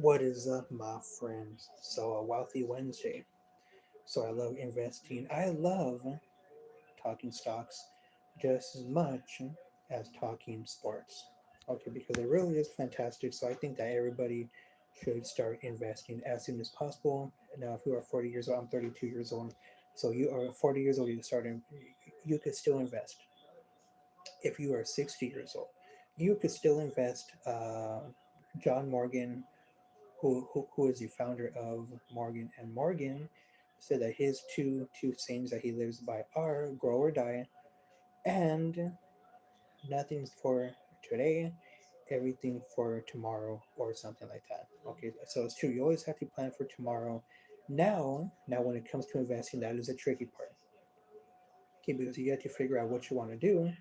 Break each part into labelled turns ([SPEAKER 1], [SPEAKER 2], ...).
[SPEAKER 1] What is up, my friends? So, a wealthy Wednesday. So, I love investing. I love talking stocks just as much as talking sports. Okay, because it really is fantastic. So, I think that everybody should start investing as soon as possible. Now, if you are 40 years old, I'm 32 years old. So, you are 40 years old, you could still invest. If you are 60 years old, you could still invest. John Morgan, who is the founder of Morgan and Morgan, said that his two sayings that he lives by are grow or die and nothing's for today, everything for tomorrow or something like that. Okay, so it's true. You always have to plan for tomorrow. Now when it comes to investing, that is a tricky part. Okay, because you have to figure out what you want to do.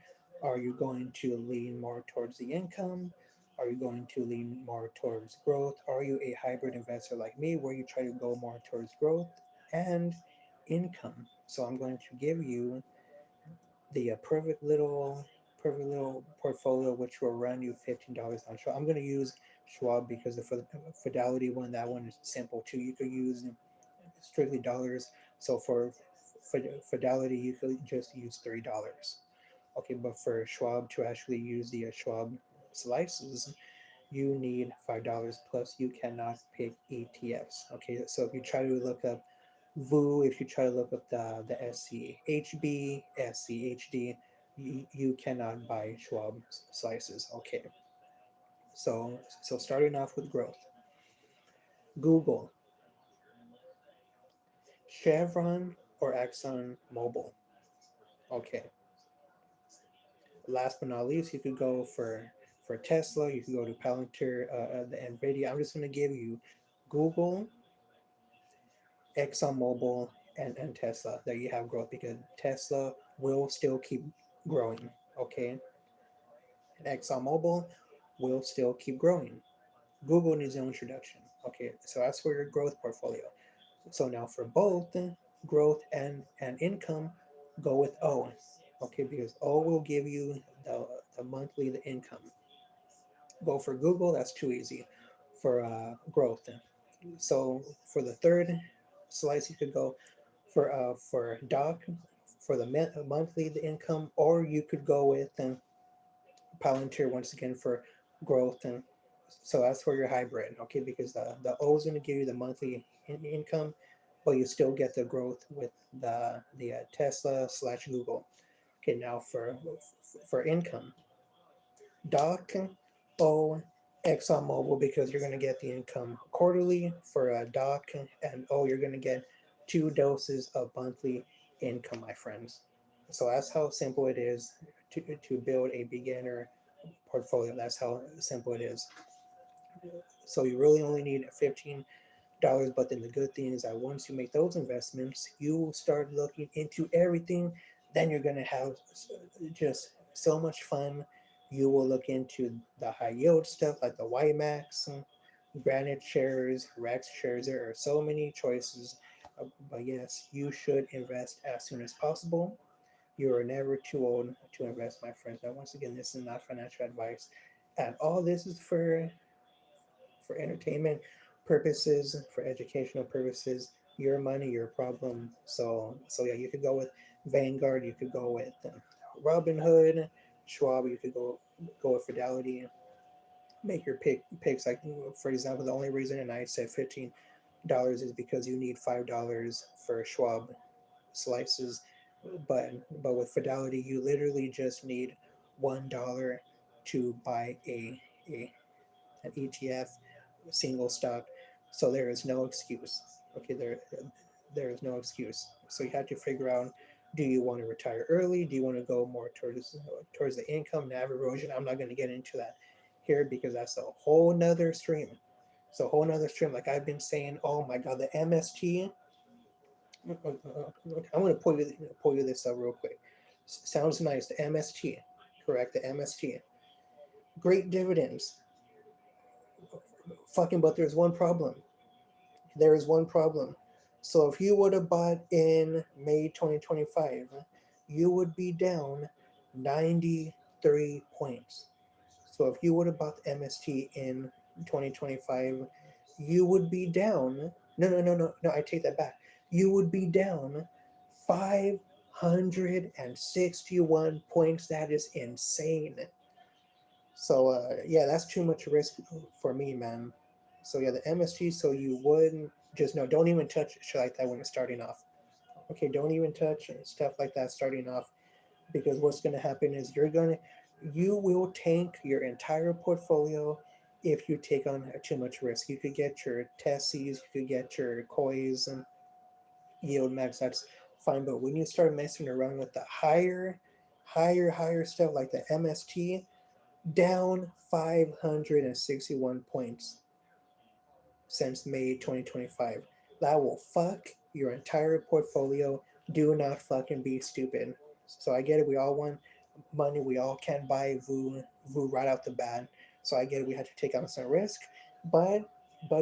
[SPEAKER 1] Are you going to lean more towards the income? Are you going to lean more towards growth? Are you a hybrid investor like me where you try to go more towards growth and income? So I'm going to give you the perfect little portfolio which will run you $15 on Schwab. I'm going to use Schwab because the Fidelity one, that one is simple too. You could use strictly dollars. So for Fidelity, you could just use $3. Okay, but for Schwab to actually use the Schwab slices, you need $5 plus. You cannot pick ETFs. Okay, so if you try to look up VU, if you try to look up the SCHB, SCHD, you cannot buy Schwab slices. Okay, so starting off with growth, Google, Chevron, or Exxon Mobil. Okay, last but not least, you could go for Tesla. You could go to Palantir, the Nvidia. I'm just going to give you Google, ExxonMobil, and Tesla. There you have growth because Tesla will still keep growing. Okay, and ExxonMobil will still keep growing. Google needs no introduction. Okay, so that's for your growth portfolio. So now for both growth and income, go with O. Okay, because O will give you the monthly the income. Go for Google, that's too easy for growth. So for the third slice, you could go for Doc for the monthly the income, or you could go with Palantir once again for growth. And so that's for your hybrid, okay? Because the O is going to give you the monthly income, but you still get the growth with the Tesla slash Google. Okay, now for income, Doc, O, ExxonMobil because you're going to get the income quarterly for a Doc, and O, you're going to get 2 doses of monthly income, my friends. So that's how simple it is to build a beginner portfolio. That's how simple it is. So you really only need $15. But then the good thing is that once you make those investments, you start looking into everything. Then you're going to have just so much fun. You will look into the high yield stuff like the YMAX, Granite shares, Rex shares. There are so many choices. But yes, you should invest as soon as possible. You are never too old to invest, my friends. Now, once again, this is not financial advice at all. This is for entertainment purposes, for educational purposes. Your money, your problem. So yeah, you could go with Vanguard. You could go with Robinhood, Schwab. You could go with Fidelity. Make your picks. Like for example, the only reason and I said $15 is because you need $5 for Schwab slices, but with Fidelity, you literally just need $1 to buy a an ETF single stock. So there is no excuse. Okay, there is no excuse. So you have to figure out: do you want to retire early? Do you want to go more towards the income NAV erosion? I'm not going to get into that here because that's a whole nother stream. So a whole nother stream. Like I've been saying, oh my god, the MST. I'm going to pull you this up real quick. Sounds nice. The MST, correct? The MST. Great dividends. Fucking, but there's one problem. There is one problem. So if you would have bought in May 2025, you would be down 93 points. So if you would have bought the MST in 2025, you would be down. No, I take that back. You would be down 561 points. That is insane. So yeah, that's too much risk for me, man. So yeah, the MSG. So you wouldn't just no, don't even touch shit like that when it's starting off. Okay, don't even touch stuff like that starting off, because what's going to happen is you will tank your entire portfolio if you take on too much risk. You could get your Tessies, you could get your Kois and yield max. That's fine, but when you start messing around with the higher stuff like the MST, down 561 points since May 2025. That will fuck your entire portfolio. Do not fucking be stupid. So I get it. We all want money. We all can't buy VU right out the bat. So I get it. We have to take on some risk, but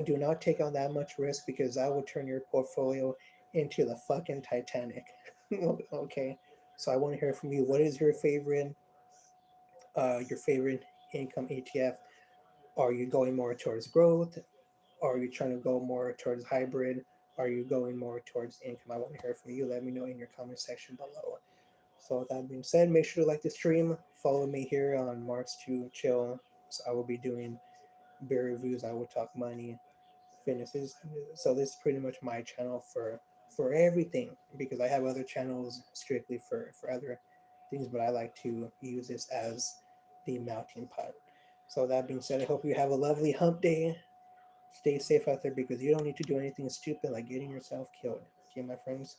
[SPEAKER 1] do not take on that much risk, because that will turn your portfolio into the fucking Titanic. Okay. So I want to hear from you. What is your favorite income ETF? Are you going more towards growth? Are you trying to go more towards hybrid? Are you going more towards income? I want to hear from you. Let me know in your comment section below. So with that being said, make sure to like the stream. Follow me here on Marks to Chill. So I will be doing beer reviews. I will talk money, fitnesses. So this is pretty much my channel for everything, because I have other channels strictly for other things, but I like to use this as the melting pot. So that being said, I hope you have a lovely hump day. Stay safe out there, because you don't need to do anything stupid like getting yourself killed. Okay, my friends?